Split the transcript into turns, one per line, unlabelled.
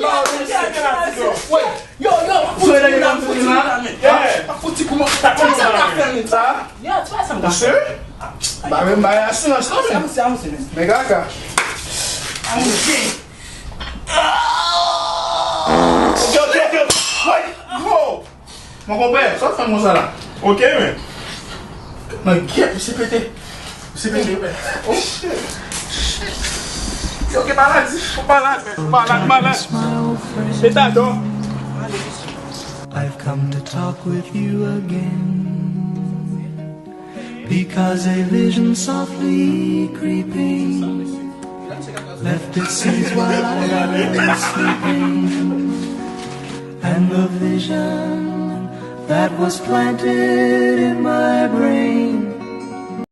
Yo,
mon compère, ça fait mon ça là.
Ok, mais.
Mais c'est pété. C'est pété. Oh shit. Ok, malade. Malade. C'est ta dent.
I've come to talk with you again, because a vision softly creeping left its seeds while I was sleeping, and the vision that was planted in my brain